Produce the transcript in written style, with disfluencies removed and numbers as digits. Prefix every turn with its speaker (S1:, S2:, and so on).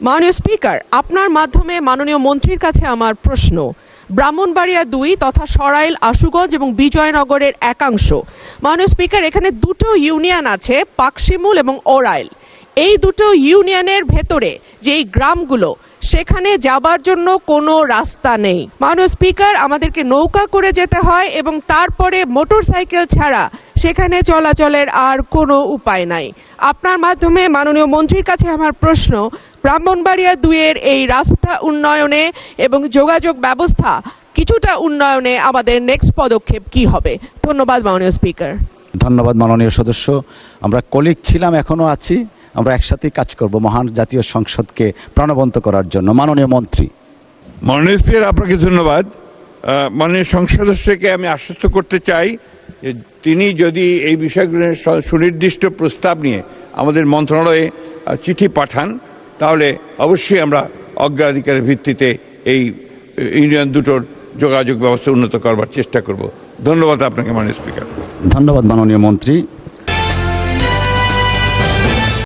S1: মাননীয় স্পিকার, আপনার মাধ্যমে মাননীয় মন্ত্রীর কাছে আমার প্রশ্ন। ব্রাহ্মণবাড়িয়া ২ তথা সরাইল, আশুগঞ্জ এবং বিজয়নগরের একাংশ। মাননীয় স্পিকার, এখানে দুটো ইউনিয়ন আছে, পাকশিমুল এবং ওরাইল। এই দুটো ইউনিয়নের ভেতরে যেই গ্রামগুলো, সেখানে যাবার জন্য কোনো রাস্তা নেই। মাননীয় স্পিকার, আমাদেরকে নৌকা করে যেতে হয় এবং তারপরে মোটরসাইকেল ছাড়া সেখানে চলাচলের আর কোনো উপায় নাই। আপনার মাধ্যমে মাননীয় মন্ত্রীর কাছে আমার প্রশ্ন, ব্রাহ্মণবাড়িয়া ২-এর এই রাস্তা উন্নয়নে এবং যোগাযোগ ব্যবস্থা কিছুটা উন্নয়নে আমাদের নেক্সট পদক্ষেপ কি হবে? ধন্যবাদ মাননীয় স্পিকার।
S2: ধন্যবাদ মাননীয় সদস্য। আমরা কলিগ ছিলাম, এখনও আছি। আমরা একসাথেই কাজ করব মহান জাতীয় সংসদকে প্রাণবন্ত করার জন্য। মাননীয় মন্ত্রী।
S3: মাননীয় স্পিকার, আপনাকে ধন্যবাদ। মাননীয় সংসদ সদস্যকে আমি আশ্বস্ত করতে চাই যে তিনি যদি এই বিষয়গুলোর সুনির্দিষ্ট প্রস্তাব নিয়ে আমাদের মন্ত্রণালয়ে চিঠি পাঠান, তাহলে অবশ্যই আমরা অগ্রাধিকারের ভিত্তিতে এই ইউনিয়ন দুটোর যোগাযোগ ব্যবস্থা উন্নত করবার চেষ্টা করব। ধন্যবাদ আপনাকে মাননীয় স্পিকার।
S2: ধন্যবাদ মাননীয় মন্ত্রী।